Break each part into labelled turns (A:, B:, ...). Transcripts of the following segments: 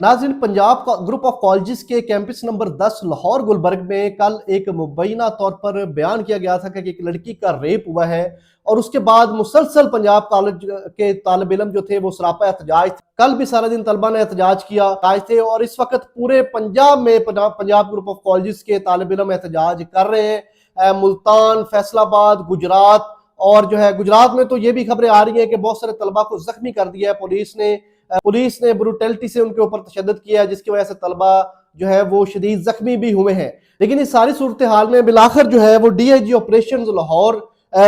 A: नाज़रीन, Punjab group of colleges के campus number 10 Lahore Gulberg में कल एक मुबैना तौर पर बयान किया गया था कि एक लड़की का रेप हुआ है और उसके बाद मुसलसल पंजाब कॉलेज के तालिब इल्म जो थे वो सरापा एहतजाज थे। कल भी सारा दिन तलबा ने एहतजाज किया थे और इस वक्त पूरे पंजाब में पंजाब ग्रुप ऑफ कॉलेजेस के तालिब इल्म एहतजाज कर रहे हैं। मुल्तान, फैसलाबाद, गुजरात और जो है गुजरात में तो ये भी खबरें आ रही हैं कि बहुत सारे तलबा को जख्मी कर दिया है पुलिस ने ब्रूटैलिटी से उनके ऊपर तशद्दुद किया, जिसकी वजह से तलबा जो है वो शदीद जख्मी भी हुए हैं। लेकिन इस सारी सूरत हाल में बिलाखिर जो है वो DIG ऑपरेशंस लाहौर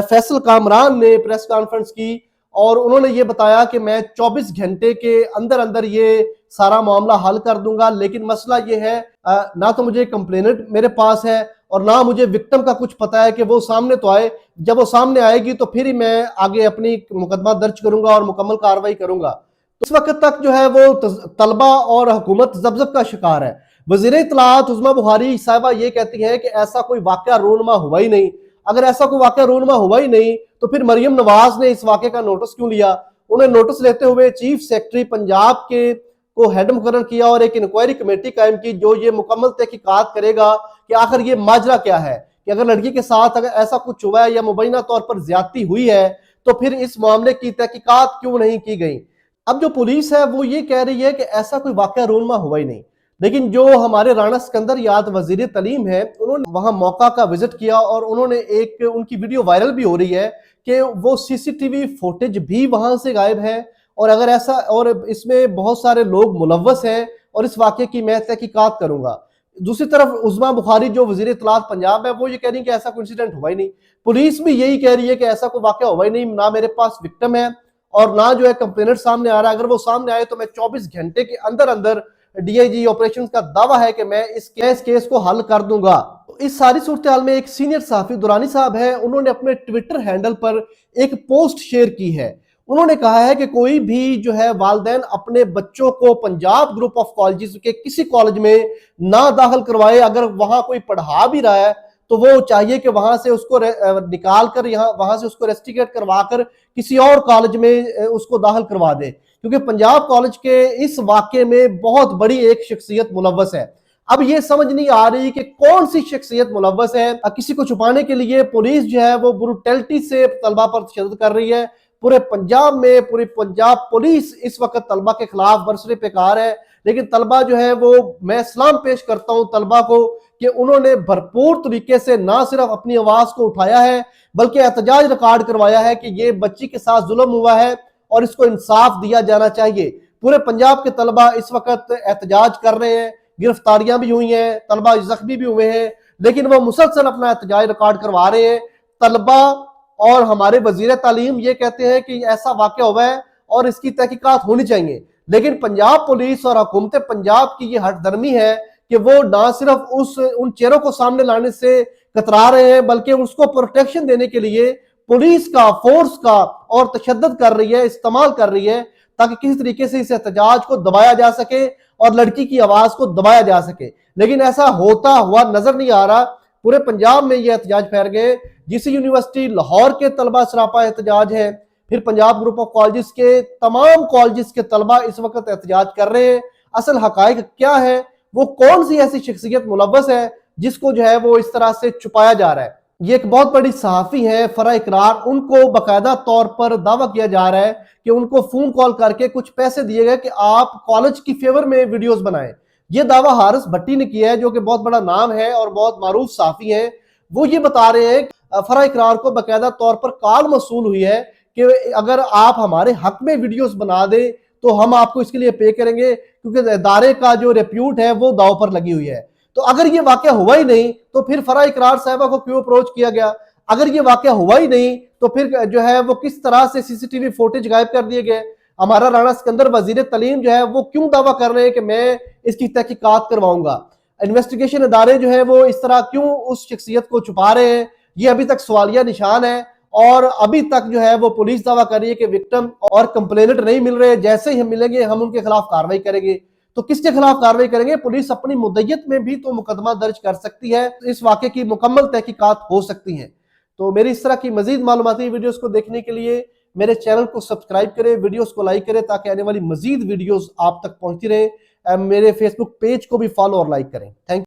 A: फैसल कामरान ने प्रेस कॉन्फ्रेंस की और उन्होंने ये बताया कि मैं 24 घंटे के अंदर अंदर ये सारा मामला हल कर दूंगा। लेकिन मसला ये है, ना तो मुझे कंप्लेनेंट मेरे पास है और ना मुझे विक्टिम का कुछ पता है कि वो सामने तो आए। जब वो सामने आएगी तो फिर ही मैं आगे अपनी मुकदमा दर्ज करूंगा और मुकम्मल कार्रवाई करूंगा। इस वक्त तक जो है वो तलबा और हुकूमत ज़ब्ज़ब का शिकार है। वज़ीर इत्तलाआत उज़्मा बुखारी साहिबा ये कहती हैं कि ऐसा कोई वाक़या रूनमा हुआ ही नहीं। अगर ऐसा कोई वाक़या रूनमा हुआ ही नहीं तो फिर मरियम नवाज ने इस वाक़े का नोटिस क्यों लिया? उन्हें नोटिस लेते हुए चीफ सेक्रेटरी पंजाब के को हेड मुकर्रर किया और एक इंक्वायरी कमेटी कायम की जो ये मुकम्मल तहकीकात करेगा कि आखिर ये माजरा क्या है, कि अगर लड़की के साथ अगर ऐसा कुछ हुआ है या मुबैना तौर पर ज्यादती हुई है तो फिर इस मामले की तहकीकात क्यों नहीं की गई। अब जो पुलिस है वो ये कह रही है कि ऐसा कोई वाक़या रूनमा हुआ ही नहीं, लेकिन जो हमारे राणा सिकंदर याद वजीर तलीम है उन्होंने वहां मौका का विजिट किया और उन्होंने एक उनकी वीडियो वायरल भी हो रही है कि वो CCTV फुटेज भी वहां से गायब है और अगर ऐसा और इसमें बहुत सारे लोग मुलव्वस हैं और इस वाक़े की मैं तहकीकात करूंगा। दूसरी तरफ उज़्मा बुखारी जो वज़ीर इत्तलाआत पंजाब है वो ये कह रही है कि ऐसा कोई इंसिडेंट हुआ ही नहीं। पुलिस भी यही कह रही है कि ऐसा कोई वाक़या हुआ ही नहीं, ना मेरे पास विक्टिम है और ना जो है कंप्लेनेंट सामने आ रहा है। अगर वो सामने आए तो मैं 24 घंटे के अंदर अंदर DIG ऑपरेशंस का दावा है कि मैं इस केस को हल कर दूंगा। इस सारी सूरत हाल में एक सीनियर सहाफ़ी दुरानी साहब है, उन्होंने अपने ट्विटर हैंडल पर एक पोस्ट शेयर की है। उन्होंने कहा है कि कोई भी जो है वालिदैन अपने बच्चों को पंजाब ग्रुप ऑफ कॉलेजेस के किसी कॉलेज में ना दाखिल करवाए। अगर वहां कोई पढ़ा भी रहा है तो वो चाहिए कि वहां से उसको निकाल कर वहां से उसको रेस्टिकेट करवा कर किसी और कॉलेज में उसको दाखिल करवा दे, क्योंकि पंजाब कॉलेज के इस वाक़े में बहुत बड़ी एक शख्सियत मुलव्वस है। अब ये समझ नहीं आ रही कि कौन सी शख्सियत मुलव्वस है। किसी को छुपाने के लिए पुलिस जो है वो ब्रूटैलिटी से तलबा पर तशद्दुद कर रही है। पूरे पंजाब में पूरी पंजाब पुलिस इस वक्त तलबा के खिलाफ बरसरे पेकार है। लेकिन तलबा जो है वो, मैं सलाम पेश करता हूं तलबा को कि उन्होंने भरपूर तरीके से ना सिर्फ अपनी आवाज को उठाया है बल्कि एहतजाज रिकॉर्ड करवाया है कि ये बच्ची के साथ जुल्म हुआ है और इसको इंसाफ दिया जाना चाहिए। पूरे पंजाब के तलबा इस वक्त एहतजाज कर रहे हैं, गिरफ्तारियां भी हुई हैं, तलबा जख्मी भी हुए हैं, लेकिन वो मुसलसल अपना एहतजाज रिकॉर्ड करवा रहे हैं। तलबा और हमारे वजीर तालीम ये कहते हैं कि ऐसा वाक़या हुआ है और इसकी तहकीकात होनी चाहिए, लेकिन पंजाब पुलिस और हुकूमत पंजाब की ये हठधर्मी है कि वो ना सिर्फ उन चेहरों को सामने लाने से कतरा रहे हैं बल्कि उसको प्रोटेक्शन देने के लिए पुलिस का, फोर्स का और तशद्दुद कर रही है, इस्तेमाल कर रही है ताकि किसी तरीके से इस एहतजाज को दबाया जा सके और लड़की की आवाज को दबाया जा सके। लेकिन ऐसा होता हुआ नजर नहीं आ रहा। पूरे पंजाब में ये एहतजाज फैल गए। GC यूनिवर्सिटी लाहौर के तलबा सरापा एहतजाज है, फिर पंजाब ग्रुप ऑफ कॉलेजेस के तमाम कॉलेजेस के तलबा इस वक्त एहतजाज कर रहे हैं। असल हकायक क्या है, वो कौन सी ऐसी शख्सियत मुलव्वस है जिसको जो है वो इस तरह से छुपाया जा रहा है। ये एक बहुत बड़ी सहाफ़ी है फरा इकरार, उनको बाकायदा तौर पर दावा किया जा रहा है कि उनको फोन कॉल करके कुछ पैसे दिए गए कि आप कॉलेज की फेवर में वीडियोस बनाएं। ये दावा हारिस भट्टी ने किया है जो कि बहुत बड़ा नाम है और बहुत मारूफ सहाफ़ी है। वो ये बता रहे हैं कि फरा इकरार को बाकायदा तौर पर कॉल मौसूल हुई है कि अगर आप हमारे हक में वीडियोस बना दें तो हम आपको इसके लिए पे करेंगे, क्योंकि इदारे का जो रेप्यूट है वो दाव पर लगी हुई है। तो अगर ये वाक़या हुआ ही नहीं तो फिर फरा इकरार साहिबा को क्यों अप्रोच किया गया? अगर ये वाक़या हुआ ही नहीं तो फिर जो है वो किस तरह से CCTV फुटेज गायब कर दिए गए? हमारा राणा सिकंदर वजीर तलीम जो है वो क्यों दावा कर रहे हैं कि मैं इसकी तहकीकात करवाऊंगा? इन्वेस्टिगेशन इदारे जो है वो इस तरह क्यों उस शख्सियत को छुपा रहे हैं? ये अभी तक सवालिया निशान है और अभी तक जो है वो पुलिस दावा कर रही है कि विक्टिम और कंप्लेनेंट नहीं मिल रहे, जैसे ही हम मिलेंगे हम उनके खिलाफ कार्रवाई करेंगे। तो किसके खिलाफ कार्रवाई करेंगे? पुलिस अपनी मुद्दत में भी तो मुकदमा दर्ज कर सकती है, इस वाक़े की मुकम्मल तहकीकात हो सकती है। तो मेरी इस तरह की मजीद मालूमाती वीडियोस को देखने के लिए मेरे चैनल को सब्सक्राइब करें, वीडियोस को लाइक करें ताकि आने वाली मजीद वीडियोस आप तक पहुंचती रहे। मेरे फेसबुक पेज को भी फॉलो और लाइक करें। थैंक